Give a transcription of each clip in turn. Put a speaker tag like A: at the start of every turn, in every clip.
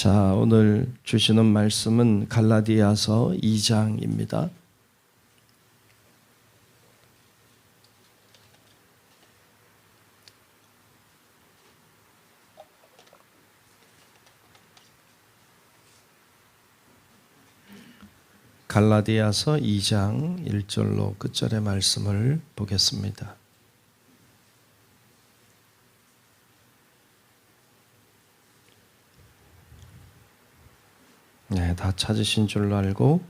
A: 자, 오늘 주시는 말씀은 갈라디아서 2장입니다. 갈라디아서 2장 1절로 끝절의 말씀을 보겠습니다. 네, 다 찾으신 줄로 알고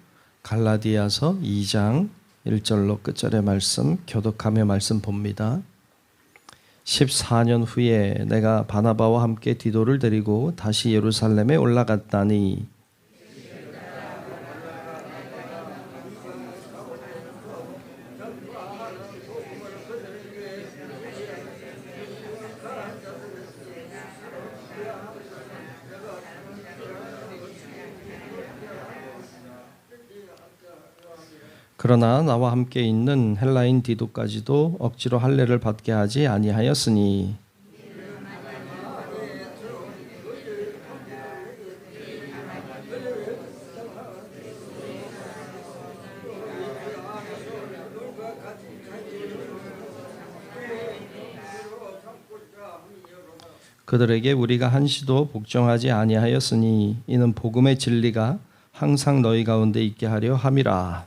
A: 갈라디아서 2장 1절로 끝절의 말씀 교독하며 말씀 봅니다. 14년 후에 내가 바나바와 함께 디도를 데리고 다시 예루살렘에 올라갔다니 그러나 나와 함께 있는 헬라인 디도까지도 억지로 할례를 받게 하지 아니하였으니 그들에게 우리가 한시도 복종하지 아니하였으니 이는 복음의 진리가 항상 너희 가운데 있게 하려 함이라.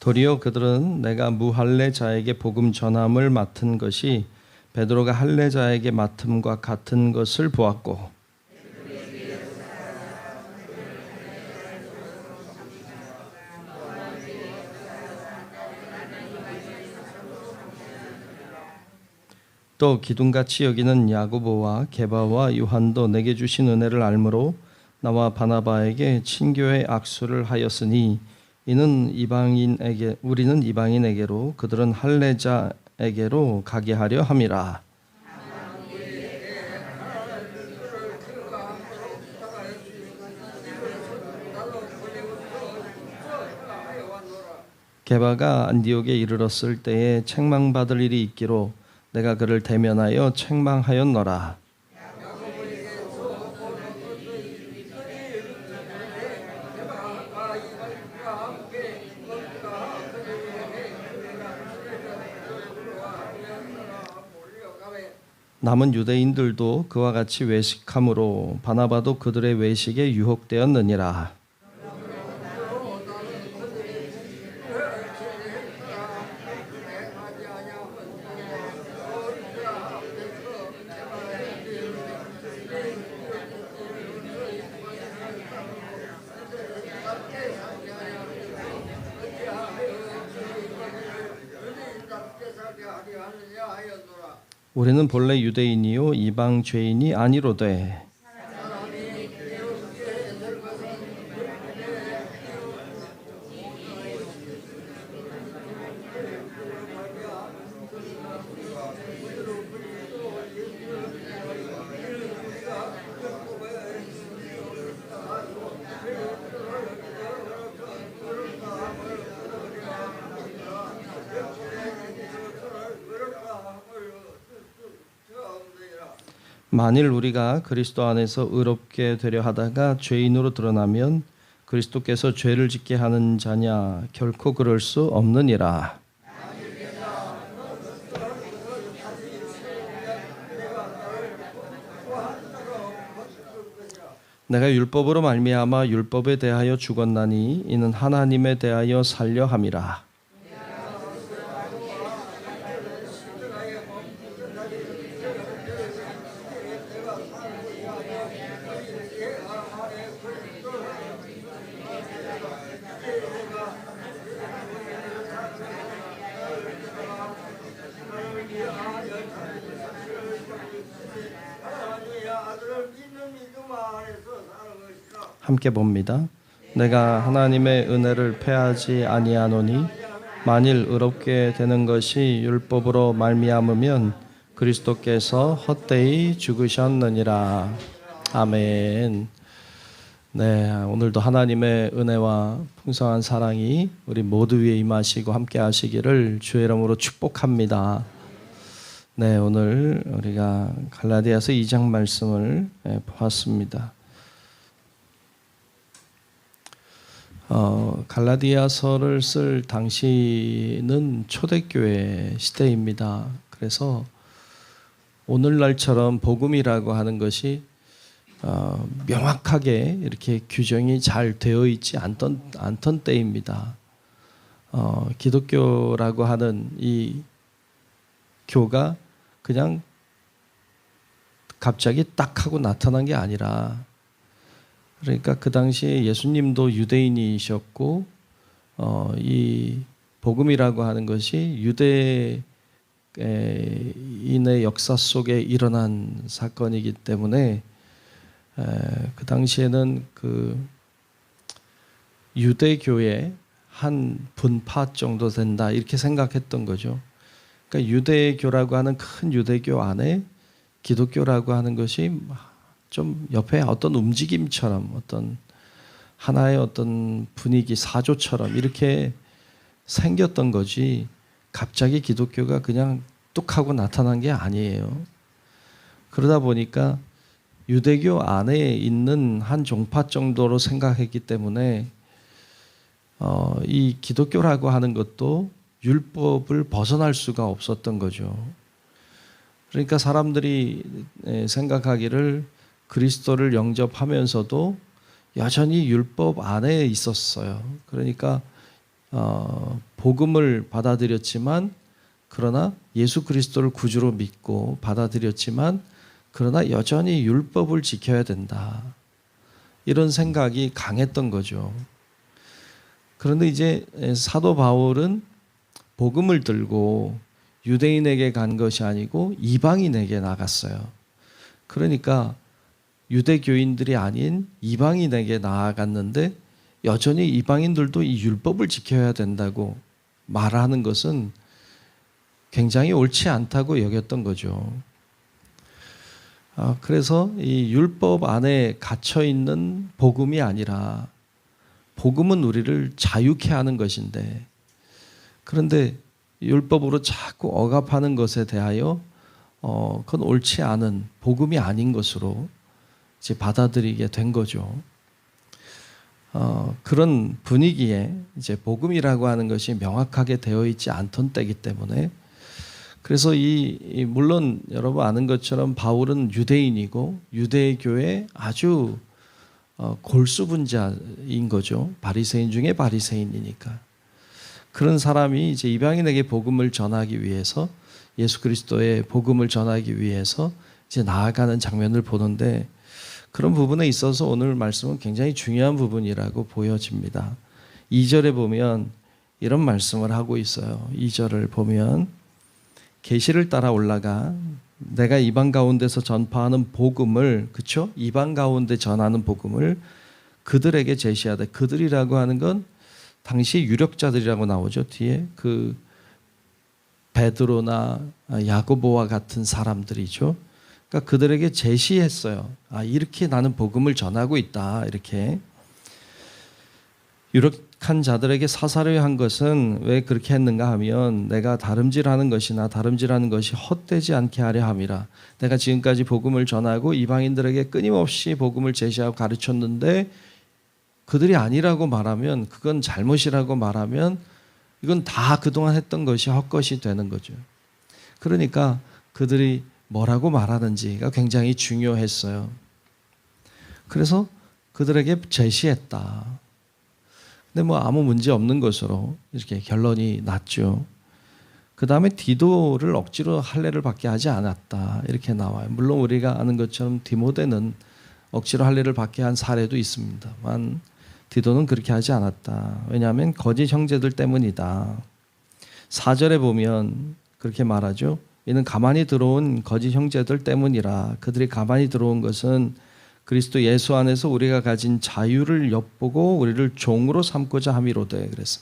A: 도리어 그들은 내가 무할례자에게 복음 전함을 맡은 것이 베드로가 할례자에게 맡음과 같은 것을 보았고 또 기둥같이 여기는 야고보와 게바와 요한도 내게 주신 은혜를 알므로 나와 바나바에게 친교의 악수를 하였으니 이는 우리는 이방인에게로 그들은 할례자에게로 가게 하려 함이라. 게바가 안디옥에 이르렀을 때에 책망받을 일이 있기로 내가 그를 대면하여 책망하였노라. 남은 유대인들도 그와 같이 외식함으로 바나바도 그들의 외식에 유혹되었느니라. 우리는 본래 유대인이요 이방 죄인이 아니로되 만일 우리가 그리스도 안에서 의롭게 되려 하다가 죄인으로 드러나면 그리스도께서 죄를 짓게 하는 자냐 결코 그럴 수 없느니라. 내가 율법으로 말미암아 율법에 대하여 죽었나니 이는 하나님에 대하여 살려 함이라. 함께 봅니다. 내가 하나님의 은혜를 패하지 아니하노니 만일 의롭게 되는 것이 율법으로 말미암으면 그리스도께서 헛되이 죽으셨느니라. 아멘. 네, 오늘도 하나님의 은혜와 풍성한 사랑이 우리 모두 위에 임하시고 함께 하시기를 주의 이름으로 축복합니다. 네, 오늘 우리가 갈라디아서 2장 말씀을 보았습니다. 갈라디아서를 쓸 당시는 초대교회 시대입니다. 그래서 오늘날처럼 복음이라고 하는 것이 명확하게 이렇게 규정이 잘 되어 있지 않던 때입니다. 기독교라고 하는 이 교가 그냥 갑자기 딱 하고 나타난 게 아니라, 그러니까 그 당시에 예수님도 유대인이셨고 이 복음이라고 하는 것이 유대인의 역사 속에 일어난 사건이기 때문에 그 당시에는 그 유대교의 한 분파 정도 된다 이렇게 생각했던 거죠. 그러니까 유대교라고 하는 큰 유대교 안에 기독교라고 하는 것이 좀 옆에 어떤 움직임처럼, 어떤 하나의 어떤 분위기, 사조처럼 이렇게 생겼던 거지, 갑자기 기독교가 그냥 뚝 하고 나타난 게 아니에요. 그러다 보니까 유대교 안에 있는 한 종파 정도로 생각했기 때문에 이 기독교라고 하는 것도 율법을 벗어날 수가 없었던 거죠. 그러니까 사람들이 생각하기를 그리스도를 영접하면서도 여전히 율법 안에 있었어요. 그러니까 복음을 받아들였지만, 그러나 예수 그리스도를 구주로 믿고 받아들였지만 그러나 여전히 율법을 지켜야 된다, 이런 생각이 강했던 거죠. 그런데 이제 사도 바울은 복음을 들고 유대인에게 간 것이 아니고 이방인에게 나갔어요. 그러니까 유대교인들이 아닌 이방인에게 나아갔는데 여전히 이방인들도 이 율법을 지켜야 된다고 말하는 것은 굉장히 옳지 않다고 여겼던 거죠. 그래서 이 율법 안에 갇혀 있는 복음이 아니라, 복음은 우리를 자유케 하는 것인데, 그런데 율법으로 자꾸 억압하는 것에 대하여 그건 옳지 않은 복음이 아닌 것으로 이제 받아들이게 된 거죠. 그런 분위기에 이제 복음이라고 하는 것이 명확하게 되어 있지 않던 때이기 때문에, 그래서 물론 여러분 아는 것처럼 바울은 유대인이고 유대교의 아주 골수분자인 거죠. 바리새인 중에 바리새인이니까. 그런 사람이 이제 이방인에게 복음을 전하기 위해서, 예수 그리스도의 복음을 전하기 위해서 이제 나아가는 장면을 보는데, 그런 부분에 있어서 오늘 말씀은 굉장히 중요한 부분이라고 보여집니다. 2절에 보면 이런 말씀을 하고 있어요. 2절을 보면 계시를 따라 올라가 내가 이방 가운데서 전파하는 복음을, 그렇죠? 이방 가운데 전하는 복음을 그들에게 제시하되, 그들이라고 하는 건 당시 유력자들이라고 나오죠. 뒤에 그 베드로나 야고보와 같은 사람들이죠. 그러니까 그들에게 제시했어요. 이렇게 나는 복음을 전하고 있다. 이렇게 유력한 자들에게 사사로이 한 것은 왜 그렇게 했는가 하면, 내가 다름질하는 것이나 다름질하는 것이 헛되지 않게 하려 함이라. 내가 지금까지 복음을 전하고 이방인들에게 끊임없이 복음을 제시하고 가르쳤는데 그들이 아니라고 말하면, 그건 잘못이라고 말하면 이건 다 그동안 했던 것이 헛것이 되는 거죠. 그러니까 그들이 뭐라고 말하는지가 굉장히 중요했어요. 그래서 그들에게 제시했다. 근데 아무 문제 없는 것으로 이렇게 결론이 났죠. 그 다음에 디도를 억지로 할례를 받게 하지 않았다, 이렇게 나와요. 물론 우리가 아는 것처럼 디모데는 억지로 할례를 받게 한 사례도 있습니다만 디도는 그렇게 하지 않았다. 왜냐하면 거짓 형제들 때문이다. 4절에 보면 그렇게 말하죠. 이는 가만히 들어온 거짓 형제들 때문이라. 그들이 가만히 들어온 것은 그리스도 예수 안에서 우리가 가진 자유를 엿보고 우리를 종으로 삼고자 함이로되. 그래서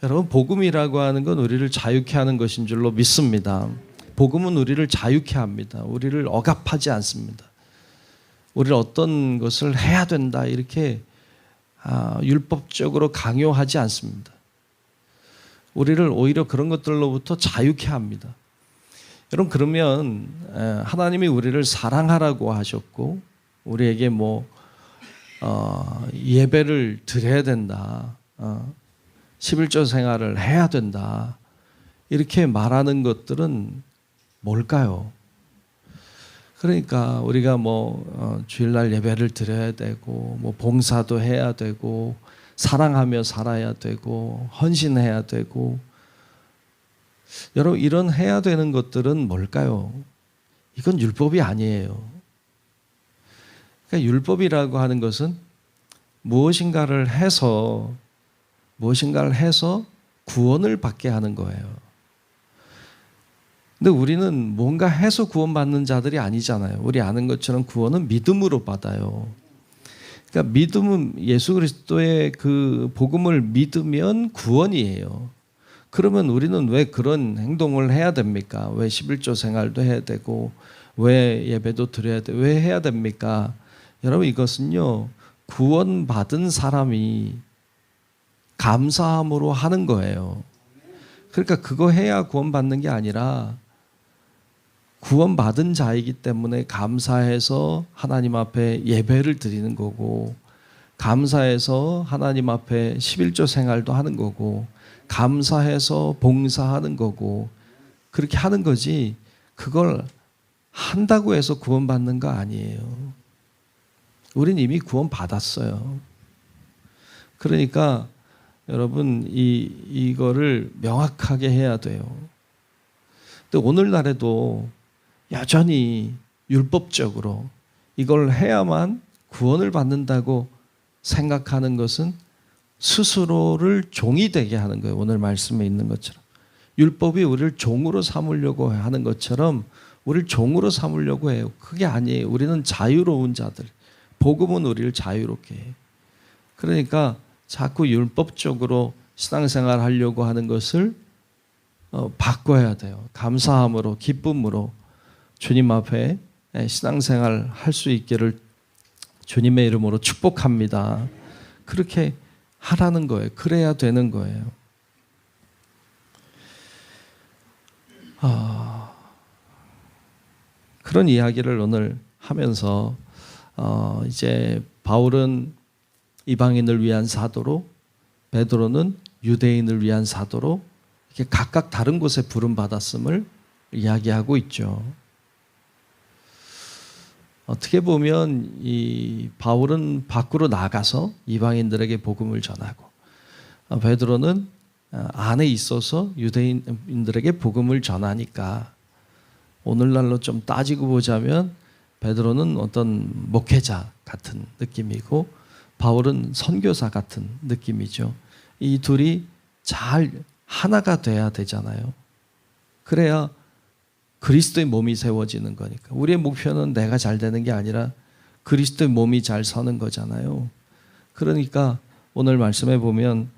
A: 여러분, 복음이라고 하는 건 우리를 자유케 하는 것인 줄로 믿습니다. 복음은 우리를 자유케 합니다. 우리를 억압하지 않습니다. 우리를 어떤 것을 해야 된다 이렇게 율법적으로 강요하지 않습니다. 우리를 오히려 그런 것들로부터 자유케 합니다. 여러분, 그러면 하나님이 우리를 사랑하라고 하셨고 우리에게 예배를 드려야 된다, 11조 생활을 해야 된다 이렇게 말하는 것들은 뭘까요? 그러니까 우리가 주일날 예배를 드려야 되고 봉사도 해야 되고 사랑하며 살아야 되고 헌신해야 되고, 여러분 이런 해야 되는 것들은 뭘까요? 이건 율법이 아니에요. 그러니까 율법이라고 하는 것은 무엇인가를 해서 구원을 받게 하는 거예요. 근데 우리는 뭔가 해서 구원받는 자들이 아니잖아요. 우리 아는 것처럼 구원은 믿음으로 받아요. 그러니까 믿음은 예수 그리스도의 그 복음을 믿으면 구원이에요. 그러면 우리는 왜 그런 행동을 해야 됩니까? 왜 11조 생활도 해야 되고 왜 예배도 드려야 돼? 왜 해야 됩니까? 여러분, 이것은요, 구원받은 사람이 감사함으로 하는 거예요. 그러니까 그거 해야 구원받는 게 아니라 구원받은 자이기 때문에 감사해서 하나님 앞에 예배를 드리는 거고, 감사해서 하나님 앞에 11조 생활도 하는 거고, 감사해서 봉사하는 거고, 그렇게 하는 거지 그걸 한다고 해서 구원받는 거 아니에요. 우린 이미 구원받았어요. 그러니까 여러분 이거를 명확하게 해야 돼요. 근데 오늘날에도 여전히 율법적으로 이걸 해야만 구원을 받는다고 생각하는 것은 스스로를 종이 되게 하는 거예요. 오늘 말씀에 있는 것처럼 율법이 우리를 종으로 삼으려고 하는 것처럼 우리를 종으로 삼으려고 해요. 그게 아니에요. 우리는 자유로운 자들, 복음은 우리를 자유롭게 해요. 그러니까 자꾸 율법적으로 신앙생활 하려고 하는 것을 바꿔야 돼요. 감사함으로, 기쁨으로 주님 앞에 신앙생활 할 수 있기를 주님의 이름으로 축복합니다. 그렇게 하라는 거예요. 그래야 되는 거예요. 그런 이야기를 오늘 하면서 이제 바울은 이방인을 위한 사도로, 베드로는 유대인을 위한 사도로 이렇게 각각 다른 곳에 부름 받았음을 이야기하고 있죠. 어떻게 보면 이 바울은 밖으로 나가서 이방인들에게 복음을 전하고, 베드로는 안에 있어서 유대인들에게 복음을 전하니까 오늘날로 좀 따지고 보자면 베드로는 어떤 목회자 같은 느낌이고 바울은 선교사 같은 느낌이죠. 이 둘이 잘 하나가 돼야 되잖아요. 그래야 그리스도의 몸이 세워지는 거니까. 우리의 목표는 내가 잘 되는 게 아니라 그리스도의 몸이 잘 서는 거잖아요. 그러니까 오늘 말씀에 보면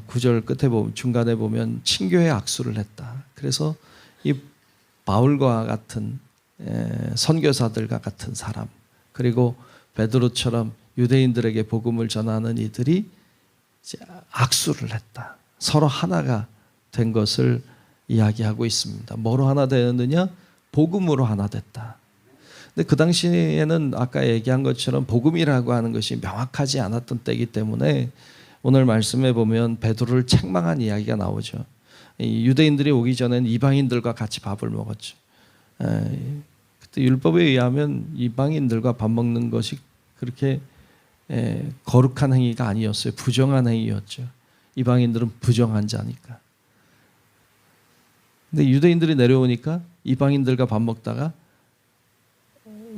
A: 9절 끝에 보면, 중간에 보면 친교회 악수를 했다. 그래서 이 바울과 같은 선교사들과 같은 사람, 그리고 베드로처럼 유대인들에게 복음을 전하는 이들이 이제 악수를 했다. 서로 하나가 된 것을 이야기하고 있습니다. 뭐로 하나 되었느냐? 복음으로 하나 됐다. 근데 그 당시에는 아까 얘기한 것처럼 복음이라고 하는 것이 명확하지 않았던 때이기 때문에 오늘 말씀에 보면 베드로를 책망한 이야기가 나오죠. 유대인들이 오기 전에는 이방인들과 같이 밥을 먹었죠. 그때 율법에 의하면 이방인들과 밥 먹는 것이 그렇게 거룩한 행위가 아니었어요. 부정한 행위였죠. 이방인들은 부정한 자니까. 근데 유대인들이 내려오니까 이방인들과 밥 먹다가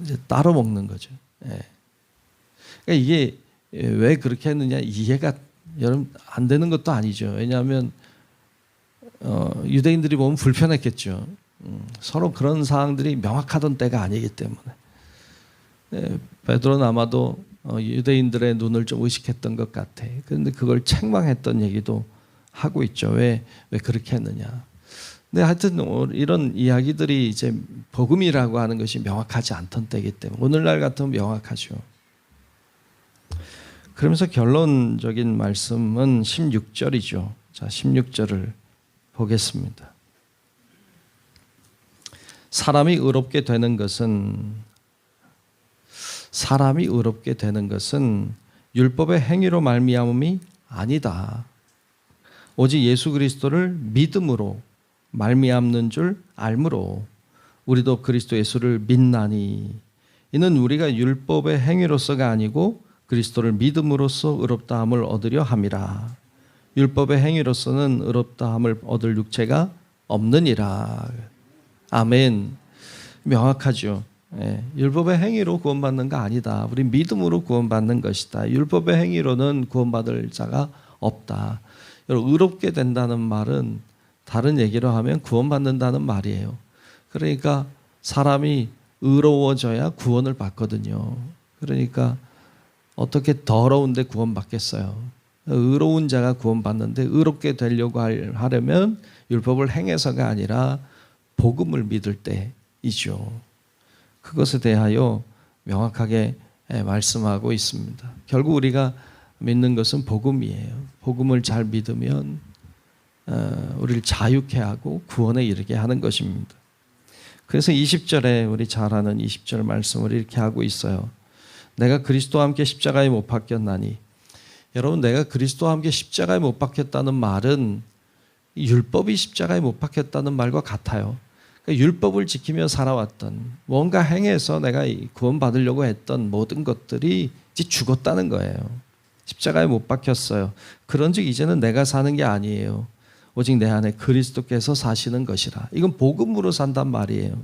A: 이제 따로 먹는 거죠. 그러니까 이게 왜 그렇게 했느냐, 이해가 여러분 안 되는 것도 아니죠. 왜냐하면 유대인들이 보면 불편했겠죠. 서로 그런 사항들이 명확하던 때가 아니기 때문에. 베드로는 아마도 유대인들의 눈을 좀 의식했던 것 같아. 그런데 그걸 책망했던 얘기도 하고 있죠. 왜 그렇게 했느냐. 근데 하여튼 이런 이야기들이 이제 복음이라고 하는 것이 명확하지 않던 때이기 때문에 오늘날 같으면 명확하죠. 그러면서 결론적인 말씀은 16절이죠. 자, 16절을 보겠습니다. 사람이 의롭게 되는 것은 율법의 행위로 말미암음이 아니다. 오직 예수 그리스도를 믿음으로 말미암는 줄 알므로 우리도 그리스도 예수를 믿나니 이는 우리가 율법의 행위로서가 아니고 그리스도를 믿음으로써 의롭다함을 얻으려 함이라. 율법의 행위로서는 의롭다함을 얻을 육체가 없느니라. 아멘. 명확하죠. 율법의 행위로 구원받는 거 아니다. 우리 믿음으로 구원받는 것이다. 율법의 행위로는 구원받을 자가 없다. 여러분, 의롭게 된다는 말은 다른 얘기로 하면 구원받는다는 말이에요. 그러니까 사람이 의로워져야 구원을 받거든요. 그러니까 어떻게 더러운데 구원받겠어요? 의로운 자가 구원받는데 의롭게 되려고 하려면 율법을 행해서가 아니라 복음을 믿을 때이죠. 그것에 대하여 명확하게 말씀하고 있습니다. 결국 우리가 믿는 것은 복음이에요. 복음을 잘 믿으면 우리를 자유케 하고 구원에 이르게 하는 것입니다. 그래서 20절에 우리 잘 아는 20절 말씀을 이렇게 하고 있어요. 내가 그리스도와 함께 십자가에 못 박혔나니. 여러분, 내가 그리스도와 함께 십자가에 못 박혔다는 말은 율법이 십자가에 못 박혔다는 말과 같아요. 그러니까 율법을 지키며 살아왔던 뭔가 행해서 내가 구원받으려고 했던 모든 것들이 이제 죽었다는 거예요. 십자가에 못 박혔어요. 그런즉 이제는 내가 사는 게 아니에요. 오직 내 안에 그리스도께서 사시는 것이라. 이건 복음으로 산단 말이에요.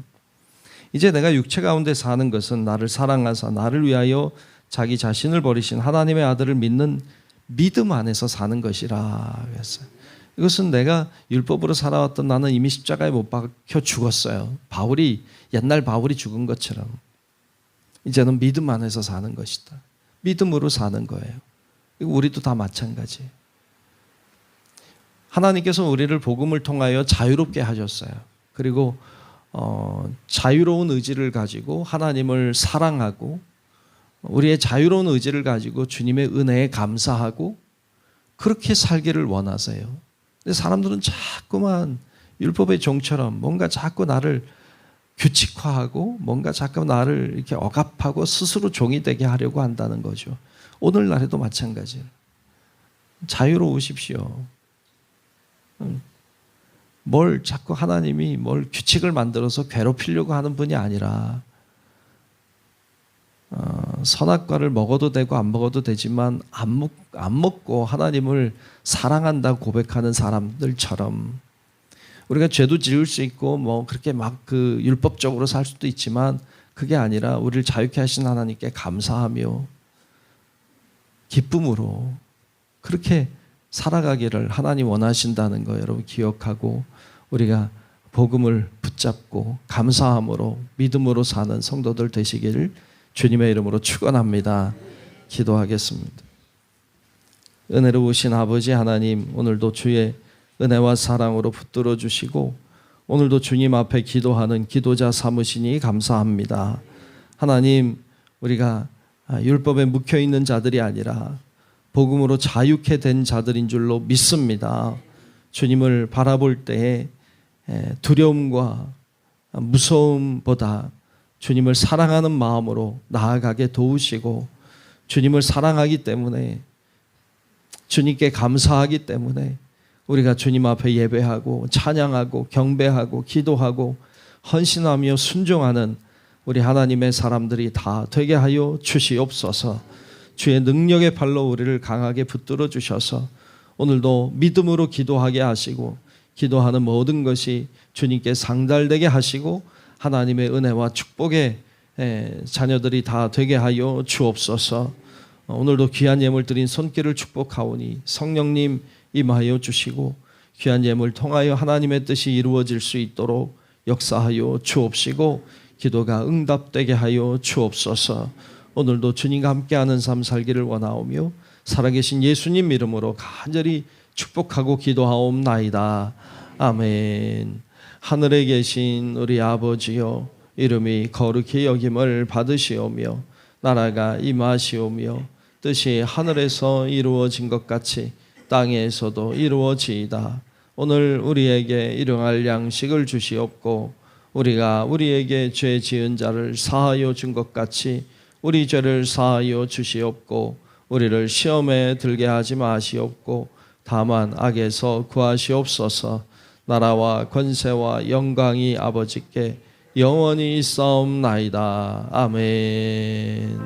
A: 이제 내가 육체 가운데 사는 것은 나를 사랑하사 나를 위하여 자기 자신을 버리신 하나님의 아들을 믿는 믿음 안에서 사는 것이라. 그랬어요. 이것은 내가 율법으로 살아왔던 나는 이미 십자가에 못 박혀 죽었어요. 옛날 바울이 죽은 것처럼 이제는 믿음 안에서 사는 것이다. 믿음으로 사는 거예요. 우리도 다 마찬가지예요. 하나님께서 우리를 복음을 통하여 자유롭게 하셨어요. 그리고 자유로운 의지를 가지고 하나님을 사랑하고 우리의 자유로운 의지를 가지고 주님의 은혜에 감사하고 그렇게 살기를 원하세요. 근데 사람들은 자꾸만 율법의 종처럼 뭔가 자꾸 나를 규칙화하고 뭔가 자꾸 나를 이렇게 억압하고 스스로 종이 되게 하려고 한다는 거죠. 오늘날에도 마찬가지예요. 자유로우십시오. 뭘 자꾸 하나님이 뭘 규칙을 만들어서 괴롭히려고 하는 분이 아니라 선악과를 먹어도 되고 안 먹어도 되지만 안 먹고 하나님을 사랑한다고 고백하는 사람들처럼 우리가 죄도 지을 수 있고 뭐 그렇게 막 그 율법적으로 살 수도 있지만 그게 아니라 우리를 자유케 하신 하나님께 감사하며 기쁨으로 그렇게 살아가기를 하나님 원하신다는 거 여러분 기억하고 우리가 복음을 붙잡고 감사함으로 믿음으로 사는 성도들 되시기를 주님의 이름으로 축원합니다. 기도하겠습니다. 은혜로우신 아버지 하나님, 오늘도 주의 은혜와 사랑으로 붙들어 주시고 오늘도 주님 앞에 기도하는 기도자 삼으시니 감사합니다. 하나님, 우리가 율법에 묵혀 있는 자들이 아니라 복음으로 자유케 된 자들인 줄로 믿습니다. 주님을 바라볼 때에 두려움과 무서움보다 주님을 사랑하는 마음으로 나아가게 도우시고 주님을 사랑하기 때문에 주님께 감사하기 때문에 우리가 주님 앞에 예배하고 찬양하고 경배하고 기도하고 헌신하며 순종하는 우리 하나님의 사람들이 다 되게 하여 주시옵소서. 주의 능력의 발로 우리를 강하게 붙들어 주셔서 오늘도 믿음으로 기도하게 하시고 기도하는 모든 것이 주님께 상달되게 하시고 하나님의 은혜와 축복의 자녀들이 다 되게 하여 주옵소서. 오늘도 귀한 예물 드린 손길을 축복하오니 성령님 임하여 주시고 귀한 예물 통하여 하나님의 뜻이 이루어질 수 있도록 역사하여 주옵시고 기도가 응답되게 하여 주옵소서. 오늘도 주님과 함께하는 삶 살기를 원하오며 살아계신 예수님 이름으로 간절히 축복하고 기도하옵나이다. 아멘. 하늘에 계신 우리 아버지여, 이름이 거룩히 여김을 받으시오며 나라가 임하시오며 뜻이 하늘에서 이루어진 것 같이 땅에서도 이루어지이다. 오늘 우리에게 일용할 양식을 주시옵고 우리가 우리에게 죄 지은 자를 사하여 준 것 같이 우리 죄를 사하여 주시옵고 우리를 시험에 들게 하지 마시옵고 다만 악에서 구하시옵소서. 나라와 권세와 영광이 아버지께 영원히 있사옵나이다. 아멘.